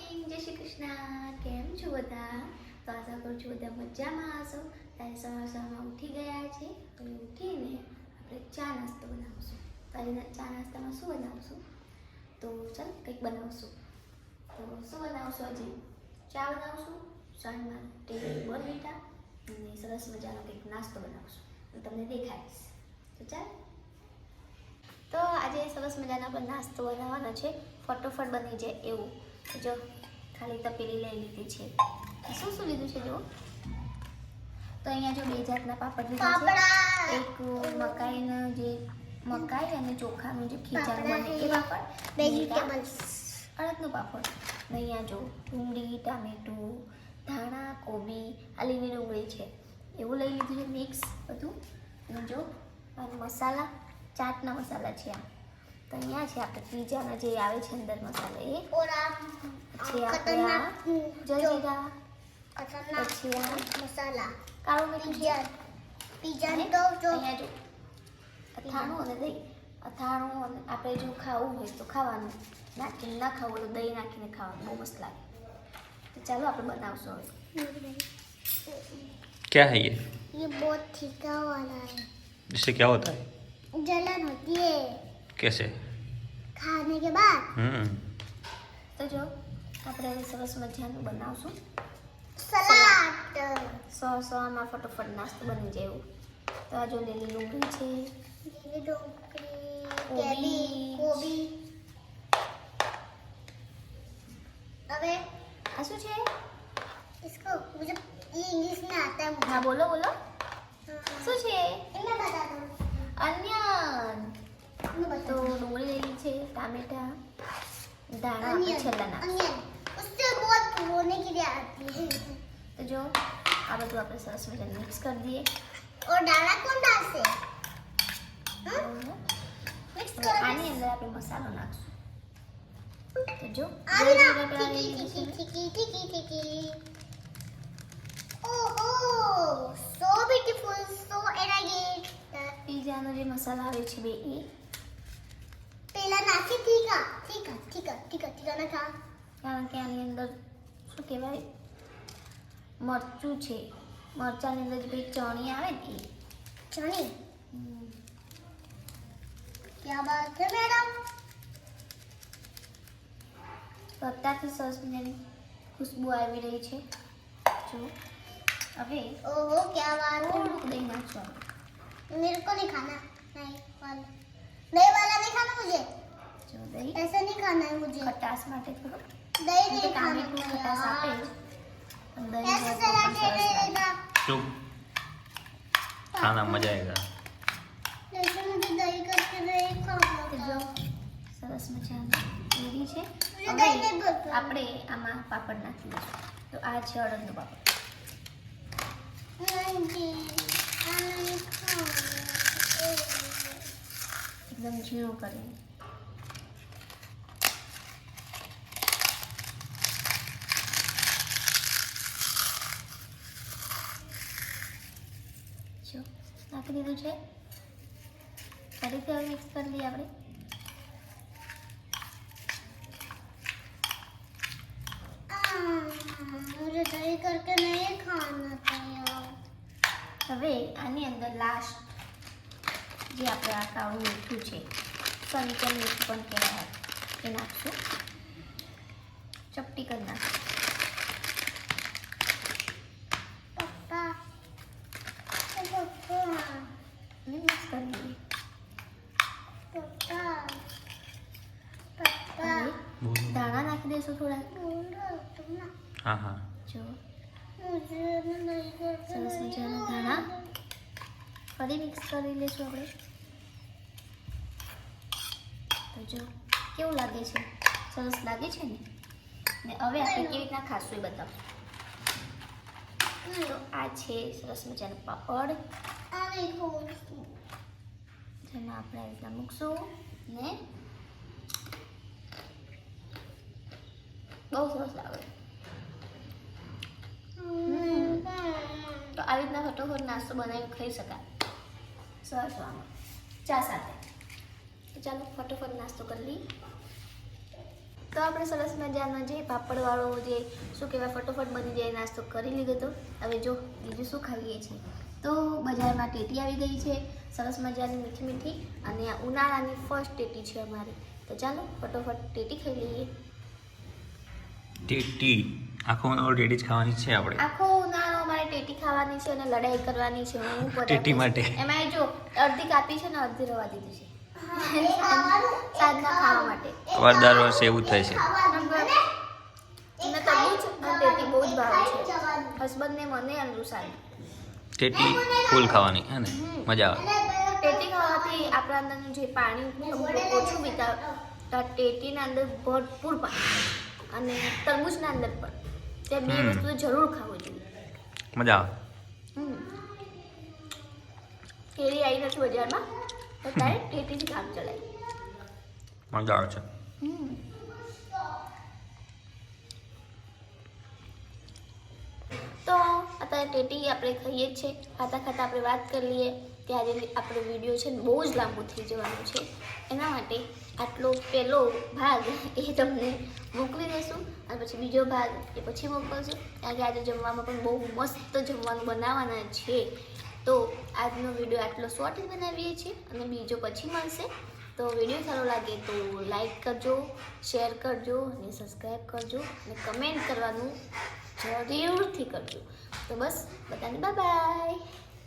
Morning, જય શ્રી કૃષ્ણ. કેમ છો બધા? તો આશા કરું છું બધા મજામાં હશો. ત્યારે સવારમાં ઉઠી ગયા છે. હવે ઉઠીને આપણે ચા નાસ્તો બનાવશું. ત્યારે ચા નાસ્તામાં શું બનાવશું? તો ચાલ કંઈક બનાવશું. તો શું બનાવશું આજે? ચા બનાવશું, સાંજ માટે બોર્નવિટા અને સરસ મજાનો કંઈક નાસ્તો બનાવશું. હું તમને દેખાડીશ. તો ચાલ. તો આજે સરસ મજાનો પણ નાસ્તો બનાવવાનો છે. ફટોફટ બની જાય એવું. જો ખાલી તપેલી લઈ લીધી છે. શું શું લીધું છે જો? તો અહીંયા જો બે જાતના પાપડ લીધા છે. એક મકાઈનો જે મકાઈ અને ચોખાનું જે ખીચાણ બને એ પાપડ, વેજીટેબલ્સ અડદનો પાપડ. અને અહીંયા જો ડુંગળી, ટામેટું, ધાણા, કોબી, આ લીલી ડુંગળી છે એવું લઈ લીધું છે મિક્સ બધું. અને જો અને મસાલા, ચાટના મસાલા છે આ. તો અહીંયા છે આપણે પીઝાના જે આવે છે અંદર મસાલા એ પછી આપણે આ જલજીરા, પછી આ મસાલા, કાળું મીઠું, પીઝાને તો જો અહીંયા જો અથાણું અને દહીં. અથાણું અને આપણે જો ખાવું હોય તો ખાવાનું, નાખીને ના ખાવું હોય તો દહીં નાખીને ખાવાનું, બહુ મસ્ત લાગે. તો ચાલો આપણે બનાવશું હવે. क्या है ये बहुत फीका वाला है। इससे क्या होता है? जलन होती है कैसे? खाने के बाद। તો જો આપણે હવે સરસ મજાનું બનાવશું सलाद। આમાં ફટોફટ નાસ્તો બની જાય એવું. તો આ જો લીલી ડુંગળી છે, ये डोंगरी, कोबी। कोबी। अबे આ શું છે? इसको मुझे ये इंग्लिश में आता है मुझे। હા બોલો बोलो શું છે? मैं बता दूं। અન્યન. मैं बता તો ડુંગળી લીધી છે, ટામેટા, ધાણા આપણે अनियन। છેલ્લા નાખશું. अनियन उससे बहुत रोने के लिए आती है। તો જો આ બધું આપણે સરસ મજાનું મિક્સ કરી દઈએ. और डाला कौन डालते? मिक्स હવે करो। આની અંદર આપણે મસાલો નાખશું. તો જો आना જીરા टिकी ટાળી टिकी દીધું છે. टिकी टिकी टिकी। ओहो so beautiful, so elegant। પીઝાનો જે મસાલો આવે છે બે એ. पहला नाची ठीका ठीका ठीका ठीका ठीका ना था। કારણ કે આની અંદર શું કહેવાય મરચું છે. મરચાંની અંદર જે પેલી ચણી આવે ને એ. चनी क्या बात है मैडम। તો અત્યારથી સરસ મજાની ખુશ્બુ આવી રહી છે. જો હવે ओहो क्या बात है। થોડુંક દહીં નાખશું આપણે. मेरे को नहीं खाना। नहीं वाला नहीं खाना मुझे। જો દહીં ऐसा नहीं खाना है मुझे। ખટાશ માટે થોડુંક. दही કેમ કે नहीं खाना ટામેટું ખટાશ આપે જ. પણ દહીં ऐसे હોય તો सलाद પણ સરસ લાગે. देगा। चुप, खाना मजा आएगा। जैसे मुझे दही करके नहीं खाना તો જો સરસ મજાનું રેડી છે. मुझे હવે दही नहीं पसंद। આપણે આમાં પાપડ નાખી દઈશું. તો આ છે અડદનો પાપડ. नहीं जी, मैं नहीं खाऊंगी। એકદમ ઝીણું કરીને. જો નાખી દીધું છે. ફરીથી હવે મિક્સ કરી લઈએ આપણે. मुझे दही करके नहीं खाना था यार। હવે આની અંદર લાસ્ટ જે આપણે આ કાળું મીઠું છે, સંચન મીઠું પણ કહેવાય, એ નાખશું. ચપટી કરી નાખશું. पापा पापा અને મિક્સ કરી દઈએ. पापा पापा હવે દાણા નાખી દઈશું થોડા. बोलो तुम ना। हाँ हाँ। જો मुझे दही करके સરસ नहीं મજાના દાણા ફરી મિક્સ કરી લઈશું આપણે. તો જો કેવું લાગે છે? સરસ લાગે છે ને? ને હવે આપણે કેવી રીતના ખાશું એ બતાવું. તો આ છે સરસ મજાના પાપડ. आने को। જેમાં આપણે આ રીતના મૂકશું ને બહુ સરસ લાગે. તો આવી રીતના ફટોફટ નાસ્તો બનાવીને ખાઈ શકાય સવારમાં ચા સાથે. તો ચાલો ફટોફટ નાસ્તો કરી લઈએ. તો આપણે સરસ મજાનો જે પાપડવાળો જે શું કહેવાય ફટોફટ બની જાય નાસ્તો કરી લીધો હતો. હવે જો બીજું શું ખાઈએ છીએ તો બજારમાં ટેટી આવી ગઈ છે સરસ મજાની મીઠી મીઠી અને આ ઉનાળાની ફર્સ્ટ ટેટી છે અમારી. તો ચાલો ફટોફટ ટેટી ખાઈ લઈએ. ટેટી આખો ઉનાળો ટેટી જ ખાવાની છે આપણે. આખો ઉનાળો અમારે ટેટી ખાવાની છે અને લડાઈ કરવાની છે. હું પોતે ટેટી માટે. એમાં જો અડધી કાપી છે ને અડધી રવા દીધી છે એ ખાવાનું સાંજના ખાવા માટે. વાર દર વર્ષે એવું જ થાય છે. મને તરબૂચ અને ટેટી બહુ જ ભાવે છે હસબન્ડને મને અને રૂસાને. ટેટી ફૂલ ખાવાની હે ને મજા આવે. ટેટી ખાવાથી આપણા અંદરનું જે પાણી થોડું ઓછું વિતાવ ટેટીના અંદર ભરપૂર પાણી અને તરબૂચના અંદર પણ તે બે વસ્તુ જરૂર ખાવું જોઈએ. મજા આવે. કેરી આવી નથી બજારમાં તો તારે ટેટીથી કામ ચલાય. મજા આવે છે. તો અત્યારે ટેટી આપણે ખાઈએ જ છે. ખાતા ખાતા આપણે વાત કરી લઈએ કે આજે આપણો વિડીયો છે ને બહુ જ લાંબો થઈ જવાનો છે. એના માટે આટલો પહેલો ભાગ એ તમને મોકલી દઈશું અને પછી બીજો ભાગ એ પછી મોકલશું કારણ કે આજે જમવામાં પણ બહુ મસ્ત જમવાનું બનાવવાના છે. તો આજનો વિડીયો આટલો શોર્ટ જ બનાવીએ છીએ અને બીજો પછી મળશે. તો વિડીયો સારો લાગે તો લાઈક કરજો, શેર કરજો અને સબસ્ક્રાઈબ કરજો અને કમેન્ટ કરવાનું જરૂરથી કરજો. તો બસ બધાને બાય બાય.